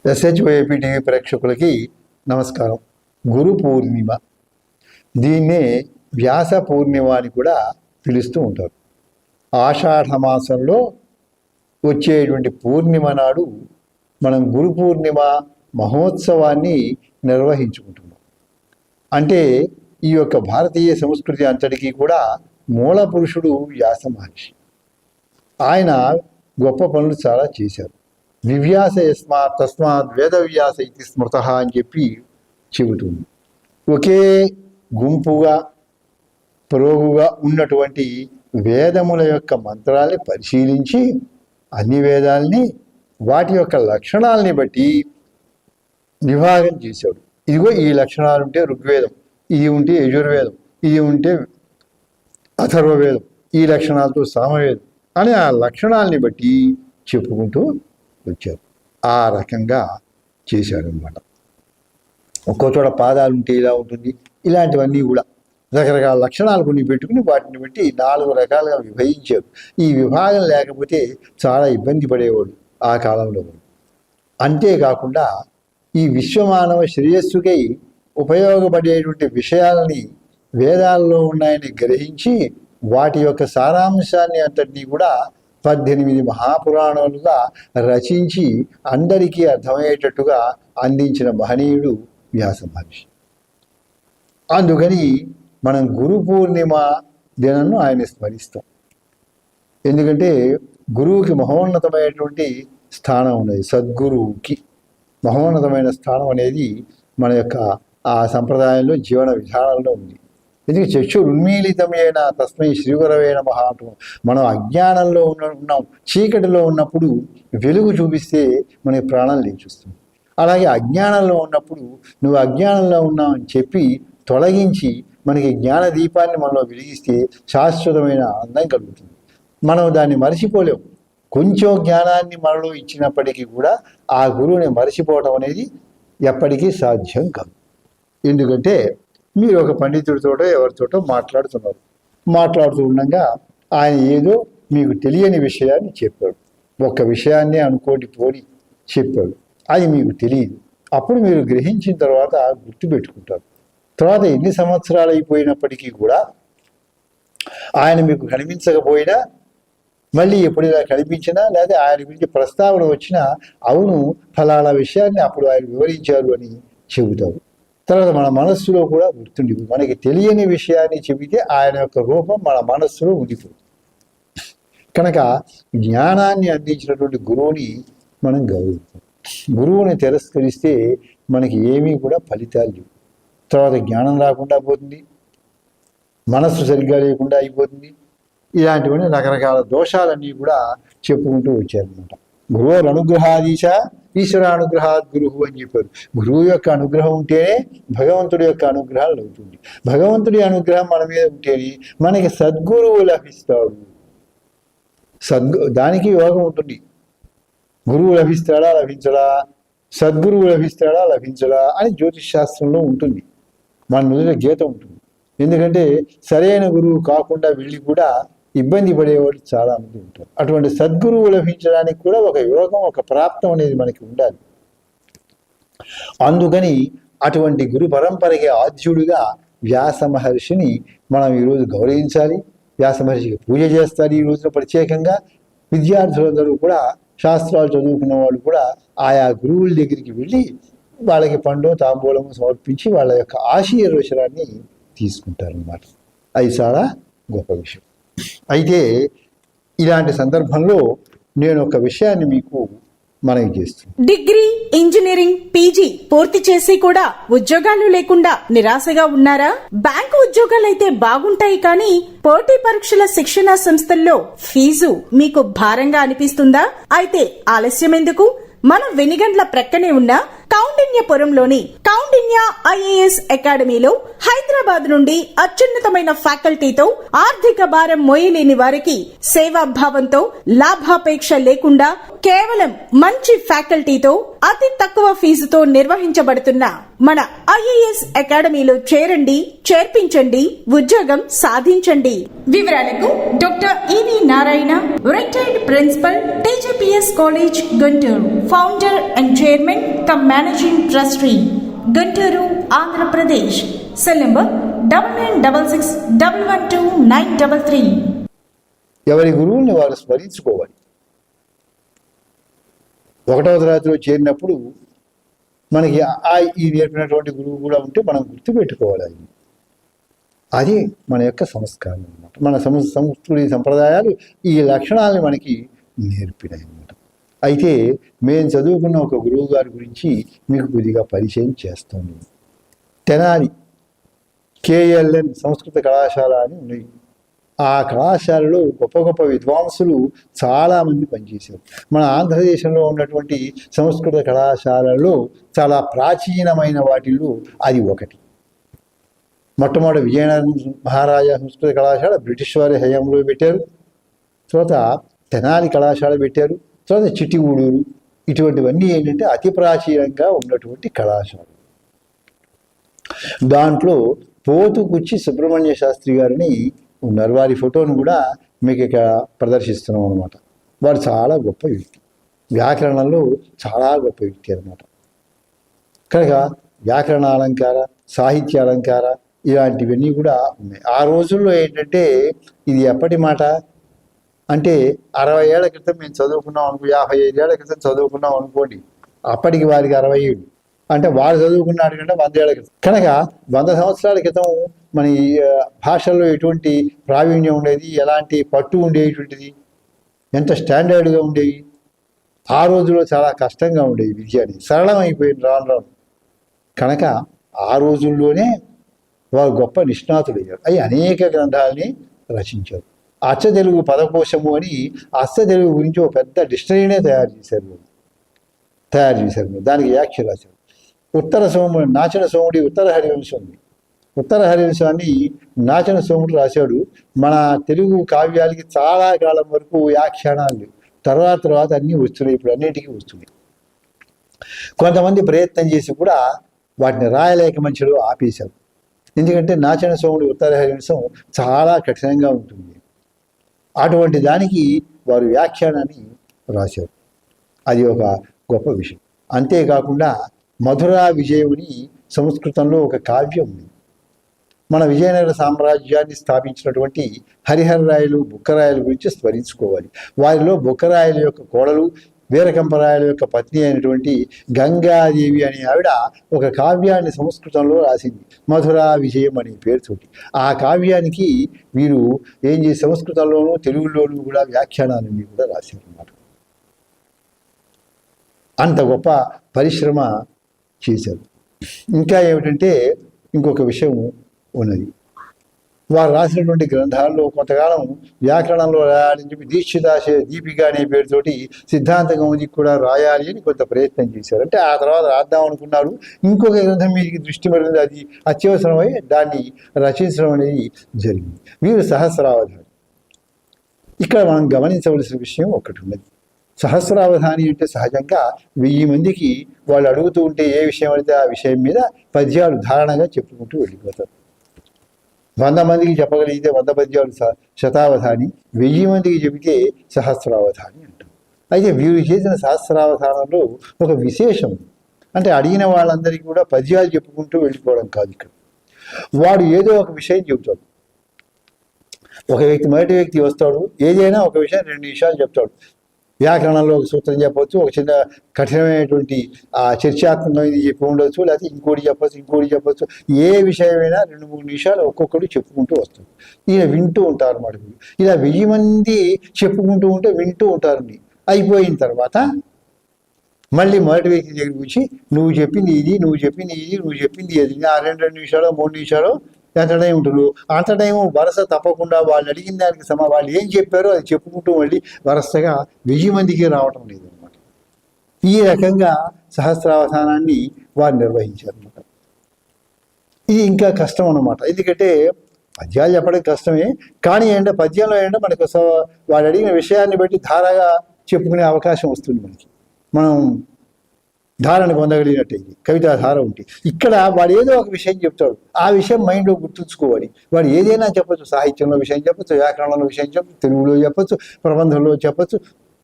SHOAP TV ప్రేక్షకులకి నమస్కారం. గురు పూర్ణిమ, దీన్నే వ్యాస పూర్ణిమ అని కూడా పిలుస్తూ ఉంటారు. ఆషాఢ మాసంలో వచ్చేటువంటి పూర్ణిమ నాడు మనం గురు పూర్ణిమ మహోత్సవాన్ని నిర్వహించుకుంటున్నాం. అంటే ఈ యొక్క భారతీయ సంస్కృతి అంతటికీ కూడా మూల పురుషుడు వ్యాస మహర్షి. ఆయన గొప్ప పనులు చాలా చేశారు. వివ్యాస తస్మాత్ వేదవ్యాస ఇది స్మృత అని చెప్పి చెబుతుంది. ఒకే గుంపుగా పురోగుగా ఉన్నటువంటి వేదముల యొక్క మంత్రాల్ని పరిశీలించి అన్ని వేదాల్ని వాటి యొక్క లక్షణాలని బట్టి విభాగం చేశాడు. ఇదిగో ఈ లక్షణాలు ఉంటే ఋగ్వేదం, ఇది ఉంటే యజుర్వేదం, ఇది ఉంటే అథర్వవేదం, ఈ లక్షణాలతో సామవేదం అని ఆ లక్షణాలని బట్టి చెప్పుకుంటూ వచ్చారు. ఆ రకంగా చేశాడనమాట. ఒక్కో చోట పాదాలు ఉంటే ఇలా ఉంటుంది, ఇలాంటివన్నీ కూడా రకరకాల లక్షణాలు కొన్ని పెట్టుకుని వాటిని బట్టి 4 రకాలుగా విభజించారు. ఈ విభాగం లేకపోతే చాలా ఇబ్బంది పడేవాడు ఆ కాలంలో. అంతేకాకుండా ఈ విశ్వమానవ శ్రేయస్సుకై ఉపయోగపడేటువంటి విషయాలని వేదాల్లో ఉన్నాయని గ్రహించి వాటి యొక్క సారాంశాన్ని అంతటినీ కూడా 18 మహాపురాణాలుగా రచించి అందరికీ అర్థమయ్యేటట్టుగా అందించిన మహనీయుడు వ్యాస మహర్షి. అందుకని మనం గురు పూర్ణిమ దినాన్ని ఆయన స్మరిస్తాం. ఎందుకంటే గురువుకి మహోన్నతమైనటువంటి స్థానం ఉన్నది. సద్గురువుకి మహోన్నతమైన స్థానం అనేది మన యొక్క ఆ సంప్రదాయంలో జీవన విధానంలో ఉంది. ఎందుకంటే చక్షురున్మీలితమైన తస్మై శ్రీగురవే నమః అంటున్నాం. మనం అజ్ఞానంలో ఉన్నాం, చీకటిలో ఉన్నప్పుడు వెలుగు చూపిస్తే మనకి ప్రాణం లేచొస్తుంది. అలాగే అజ్ఞానంలో ఉన్నప్పుడు నువ్వు అజ్ఞానంలో ఉన్నావు అని చెప్పి తొలగించి మనకి జ్ఞాన దీపాన్ని మనలో వెలిగిస్తే శాశ్వతమైన ఆనందం కలుగుతుంది. మనం దాన్ని మరచిపోలేము. కొంచెం జ్ఞానాన్ని మనలో ఇచ్చినప్పటికీ కూడా ఆ గురువుని మరచిపోవడం అనేది ఎప్పటికీ సాధ్యం కాదు. ఎందుకంటే మీరు ఒక పండితుడితోటో ఎవరితోటో మాట్లాడుతూ ఉండగా ఆయన ఏదో మీకు తెలియని విషయాన్ని చెప్పాడు. ఒక్క విషయాన్ని అనుకోటి పోని చెప్పాడు, అది మీకు తెలియదు. అప్పుడు మీరు గ్రహించిన తర్వాత గుర్తుపెట్టుకుంటారు. తర్వాత ఎన్ని సంవత్సరాలు అయిపోయినప్పటికీ కూడా ఆయన మీకు కనిపించకపోయినా మళ్ళీ ఎప్పుడైనా కనిపించినా లేదా ఆయన గురించి ప్రస్తావన వచ్చినా అవును ఫలానా విషయాన్ని అప్పుడు ఆయన వివరించారు అని చెబుతారు. తర్వాత మన మనస్సులో కూడా గుర్తుండి మనకి తెలియని విషయాన్ని చెబితే ఆయన యొక్క రూపం మన మనస్సులో ఉండిపోతుంది. కనుక జ్ఞానాన్ని అందించినటువంటి గురువుని మనం గౌరవిస్తాం. గురువుని తిరస్కరిస్తే మనకి ఏమీ కూడా ఫలితాలు లేవు. తర్వాత జ్ఞానం రాకుండా పోతుంది, మనస్సు సరిగ్గా లేకుండా అయిపోతుంది. ఇలాంటివన్నీ రకరకాల దోషాలన్నీ కూడా చెప్పుకుంటూ వచ్చారనమాట. గురువు అనుగ్రహాదీశ ఈశ్వరానుగ్రహాద్ గురువు అని చెప్పారు. గురువు యొక్క అనుగ్రహం ఉంటేనే భగవంతుడి యొక్క అనుగ్రహం అవుతుంది. భగవంతుడి అనుగ్రహం మన మీద ఉంటేనే మనకి సద్గురువు లభిస్తాడు. దానికి యోగం ఉంటుంది. గురువు లభిస్తాడా లభించడా, సద్గురువు లభిస్తాడా లభించడా అని జ్యోతిష్ శాస్త్రంలో ఉంటుంది. మన నుదుట గీత ఉంటుంది. ఎందుకంటే సరైన గురువు కాకుండా వెళ్ళి కూడా ఇబ్బంది పడేవాళ్ళు చాలా మంది ఉంటారు. అటువంటి సద్గురువు లభించడానికి కూడా ఒక యోగం, ఒక ప్రాప్తం అనేది మనకి ఉండాలి. అందుకని అటువంటి గురు పరంపరకి ఆద్యుడిగా వ్యాస మహర్షిని మనం ఈరోజు గౌరవించాలి. వ్యాస మహర్షికి పూజ చేస్తారు. ఈ రోజున ప్రత్యేకంగా విద్యార్థులందరూ కూడా శాస్త్రాలు చదువుకున్న వాళ్ళు కూడా ఆయా గురువుల దగ్గరికి వెళ్ళి వాళ్ళకి పండు తాంబూలము సమర్పించి వాళ్ళ యొక్క ఆశీర్వచనాన్ని తీసుకుంటారన్నమాట. అది చాలా గొప్ప విషయం. అయితే ఇలాంటి సందర్భంలో నేను ఒక విషయాన్ని మీకు మనవి చేస్తున్నాను. డిగ్రీ, ఇంజనీరింగ్, పీజీ పూర్తి చేసి కూడా ఉద్యోగాలు లేకుండా నిరాశగా ఉన్నారా? బ్యాంకు ఉద్యోగాలైతే బాగుంటాయి కానీ పోటీ పరీక్షల శిక్షణా సంస్థల్లో ఫీజు మీకు భారంగా అనిపిస్తుందా? అయితే ఆలస్యం ఎందుకు? మన వెనిగండ్ల ప్రక్కనే ఉన్న కౌండిన్యపురంలోని కౌండిన్య ఐఏఎస్ అకాడమీలో హైదరాబాద్ నుండి అత్యున్నతమైన ఫ్యాకల్టీతో ఆర్థిక భారం మోయలేని వారికి సేవాభావంతో లాభాపేక్ష లేకుండా కేవలం మంచి ఫ్యాకల్టీతో అతి తక్కువ ఫీజుతో నిర్వహించబడుతున్న మన ఐఏఎస్ అకాడమీలో చేరండి, చేర్పించండి, ఉద్యోగం సాధించండి. వివరాలకు doctor E V Narayana, retired principal, TGPS college, Guntur. Founder and chairman cum managing trustee, Guntur, Andhra Pradesh. Cell number 9966112933. ఎవరి గురువుల్ని వారు స్మరించుకోవాలి. 1వ తరగతిలో చేరినప్పుడు మనకి ఈ నేర్పినటువంటి గురువు కూడా ఉంటే మనం గుర్తుపెట్టుకోవాలి. అది మన యొక్క సంస్కారం అన్నమాట. మన సంస్కృతి సంప్రదాయాలు ఈ లక్షణాలను మనకి నేర్పినాయి అన్నమాట. అయితే మేము చదువుకున్న ఒక గురువు గారి గురించి మీకు కొద్దిగా పరిచయం చేస్తాను. తెనాలి KLN సంస్కృత కళాశాల అని ఉన్నాయి. ఆ కళాశాలలో గొప్ప గొప్ప విద్వాంసులు చాలామంది పనిచేశారు. మన ఆంధ్రదేశంలో ఉన్నటువంటి సంస్కృత కళాశాలలో చాలా ప్రాచీనమైన వాటిల్లో అది ఒకటి. మొట్టమొదటి విజయనగరం మహారాజా సంస్కృత కళాశాల బ్రిటిష్ వారి హయాంలో పెట్టారు. తర్వాత తెనాలి కళాశాల పెట్టారు. తర్వాత చిట్టిగూడూరు. ఇటువంటివన్నీ ఏంటంటే అతి ప్రాచీనంగా ఉన్నటువంటి కళాశాల. దాంట్లో పోతుకుచ్చి సుబ్రహ్మణ్య శాస్త్రి గారిని ఉన్నారు. వారి ఫోటోను కూడా మీకు ఇక్కడ ప్రదర్శిస్తున్నాం అనమాట. వారు చాలా గొప్ప వ్యక్తి, వ్యాకరణంలో చాలా గొప్ప వ్యక్తి అనమాట. కనుక వ్యాకరణ అలంకార, సాహిత్య అలంకార ఇలాంటివన్నీ కూడా ఉన్నాయి. ఆ రోజుల్లో ఏంటంటే ఇది ఎప్పటి మాట అంటే 60 ఏళ్ల క్రితం మేము చదువుకున్నాం అనుకో, 55 ఏళ్ల క్రితం చదువుకున్నాం అనుకోండి. అప్పటికి వారికి 60 ఏళ్ళు అంటే వారు చదువుకున్నాడు కంటే 100 ఏళ్ల క్రితం. కనుక 100 సంవత్సరాల క్రితం మన ఈ భాషల్లో ఎటువంటి ప్రావీణ్యం ఉండేది, ఎలాంటి పట్టు ఉండేటువంటిది, ఎంత స్టాండర్డ్గా ఉండేవి. ఆ రోజుల్లో చాలా కష్టంగా ఉండేవి. విద్య అనేది సరళం అయిపోయింది రాను రాను. కనుక ఆ రోజుల్లోనే వారు గొప్ప నిష్ణాతులయ్యారు. అవి అనేక గ్రంథాలని రచించారు. అచ్చ తెలుగు పదకోశము అని అచ్చ తెలుగు గురించి ఒక పెద్ద డిక్షనరీనే తయారు చేశారు. దానికి వ్యాఖ్య రాశారు. ఉత్తర సోముడు నాచన సోముడి ఉత్తర హరివంశం ఉంది. ఉత్తర హరివంశాన్ని నాచన సోముడు రాశాడు. మన తెలుగు కావ్యాలకి చాలా కాలం వరకు వ్యాఖ్యానాలు తర్వాత అన్నీ వస్తున్నాయి. ఇప్పుడు అన్నిటికీ వస్తున్నాయి. కొంతమంది ప్రయత్నం చేసి కూడా వాటిని రాయలేక మధ్యలో ఆపేశారు. ఎందుకంటే నాచన సోముడి ఉత్తర హరివంశం చాలా కఠినంగా ఉంటుంది. అటువంటి దానికి వారు వ్యాఖ్యానాన్ని రాశారు. అది ఒక గొప్ప విషయం. అంతేకాకుండా మధురా విజయముని సంస్కృతంలో ఒక కావ్యం ఉంది. మన విజయనగర సామ్రాజ్యాన్ని స్థాపించినటువంటి హరిహరరాయలు, బుక్కరాయల గురించి స్మరించుకోవాలి. వారిలో బుక్కరాయల యొక్క కోడలు, వీరకంపరాయల యొక్క పత్ని అయినటువంటి గంగాదేవి అనే ఆవిడ ఒక కావ్యాన్ని సంస్కృతంలో రాసింది, మధురా విజయం అనే పేరుతోటి. ఆ కావ్యానికి వీరు ఏం చేసి సంస్కృతంలోనూ తెలుగులోనూ కూడా వ్యాఖ్యానాలన్నీ కూడా రాశారు అన్నమాట. అంత గొప్ప పరిశ్రమ చేశారు. ఇంకా ఏమిటంటే ఇంకొక విషయం ఉన్నది. వారు రాసినటువంటి గ్రంథాల్లో కొంతకాలం వ్యాకరణంలో రాయాలని చెప్పి దీపిక అనే పేరుతోటి సిద్ధాంత కౌముదికి కూడా రాయాలి అని కొంత ప్రయత్నం చేశారు. అంటే ఆ తర్వాత రాద్దాం అనుకున్నారు. ఇంకొక గ్రంథం మీదకి దృష్టి మరింది, అది అత్యవసరమై దాన్ని రచించడం అనేది జరిగింది. వీరు సహస్రావధాని. ఇక్కడ మనం గమనించవలసిన విషయం ఒకటి ఉన్నది. సహస్రావధాని అంటే సహజంగా 1000 మందికి వాళ్ళు అడుగుతూ ఉంటే ఏ విషయం అయితే ఆ విషయం మీద పద్యాలు ధారణగా చెప్పుకుంటూ వెళ్ళిపోతారు. 100 మందికి చెప్పగలిగితే 100 పద్యాలు శతావధాని, 1000 మందికి చెబితే సహస్రావధాని అంటారు. అయితే వీరు చేసిన సహస్రావధానంలో ఒక విశేషం అంటే అడిగిన వాళ్ళందరికీ కూడా పద్యాలు చెప్పుకుంటూ వెళ్ళిపోవడం కాదు. ఇక్కడ వాడు ఏదో ఒక విషయం చెబుతాడు. ఒక వ్యక్తి మొదటి వ్యక్తి వస్తాడు, ఏదైనా ఒక విషయం 2 నిమిషాలు చెప్తాడు. వ్యాకరణంలో ఒక సూత్రం చెప్పవచ్చు, ఒక చిన్న కఠినమైనటువంటి చర్చాత్మకమైనది చెప్పి ఉండొచ్చు, లేకపోతే ఇంకోటి చెప్పచ్చు. ఏ విషయమైనా 2-3 నిమిషాలు ఒక్కొక్కడు చెప్పుకుంటూ వస్తుంది. ఈయన వింటూ ఉంటారు అన్నమాట. ఇలా 1000 మంది చెప్పుకుంటూ ఉంటే వింటూ ఉంటారండి. అయిపోయిన తర్వాత మళ్ళీ మొదటి వ్యక్తి దగ్గరికి వచ్చి నువ్వు చెప్పింది ఇది, నువ్వు చెప్పింది అది. ఆ 2 నిమిషాలు 3 నిమిషాలు ఎంత టైం ఉంటుందో అంత టైము వరుస తప్పకుండా వాళ్ళు అడిగిన దానికి వాళ్ళు ఏం చెప్పారో అది చెప్పుకుంటూ మళ్ళీ వరుసగా 1000 మందికి రావటం లేదన్నమాట. ఈ రకంగా సహస్రావధానాన్ని వారు నిర్వహించారన్నమాట. ఇది ఇంకా కష్టం అన్నమాట. ఎందుకంటే పద్యాలు చెప్పడం కష్టమే, కానీ ఏంటంటే పద్యంలో ఏంటంటే మనకు వాళ్ళు అడిగిన విషయాన్ని బట్టి ధారగా చెప్పుకునే అవకాశం వస్తుంది మనకి. మనం ధారణ పొందగలిగినట్టయింది, కవితా ధార ఉంటే. ఇక్కడ వాడు ఏదో ఒక విషయం చెప్తాడు, ఆ విషయం మైండ్లో గుర్తుంచుకోవాలి. వాడు ఏదైనా చెప్పచ్చు, సాహిత్యంలో విషయం చెప్పచ్చు, వ్యాకరణంలో విషయం చెప్పచ్చు, తెలుగులో చెప్పచ్చు, ప్రబంధంలో చెప్పచ్చు,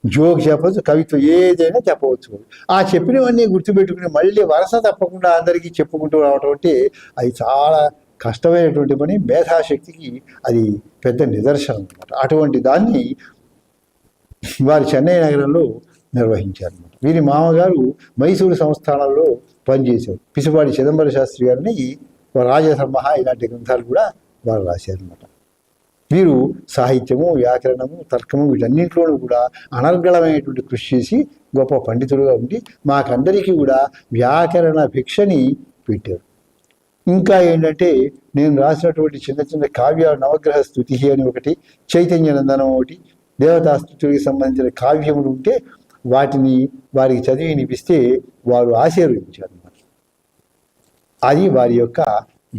జోక్ చెప్పచ్చు, కవిత్వం ఏదైనా చెప్పవచ్చు. ఆ చెప్పినవన్నీ గుర్తుపెట్టుకుని మళ్ళీ వరుస తప్పకుండా అందరికీ చెప్పుకుంటూ రావటం అంటే అది చాలా కష్టమైనటువంటి పని. మేధాశక్తికి అది పెద్ద నిదర్శనం అనమాట. అటువంటి దాన్ని వారు చెన్నై నగరంలో నిర్వహించారన్నమాట. వీరి మామగారు మైసూరు సంస్థానంలో పనిచేశారు. పిసిపాటి చిదంబర శాస్త్రి గారిని రాజసంమహ ఇలాంటి గ్రంథాలు కూడా వారు రాశారన్నమాట. వీరు సాహిత్యము, వ్యాకరణము, తర్కము వీటన్నింటిలోనూ కూడా అనర్గళమైనటువంటి కృషి చేసి గొప్ప పండితులుగా ఉండి మాకందరికీ కూడా వ్యాకరణ భిక్షని పెట్టారు. ఇంకా ఏంటంటే నేను రాసినటువంటి చిన్న చిన్న కావ్య నవగ్రహ స్తుతి అని ఒకటి, చైతన్య నందనం ఒకటి, దేవతా స్తుతులకు సంబంధించిన కావ్యములు ఉంటే వాటిని వారికి చదివి వినిపిస్తే వారు ఆశీర్వదించారు అన్నమాట. అది వారి యొక్క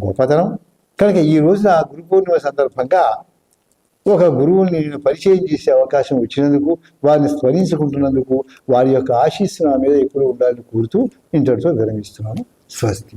గొప్పతనం. కనుక ఈ రోజున గురు పూర్ణిమ సందర్భంగా ఒక గురువుని నేను పరిచయం చేసే అవకాశం వచ్చినందుకు, వారిని స్మరించుకుంటున్నందుకు వారి యొక్క ఆశీస్సు నా మీద ఎప్పుడూ ఉండాలని కోరుతూ ఇంతటితో విరమిస్తున్నాను. స్వస్తి.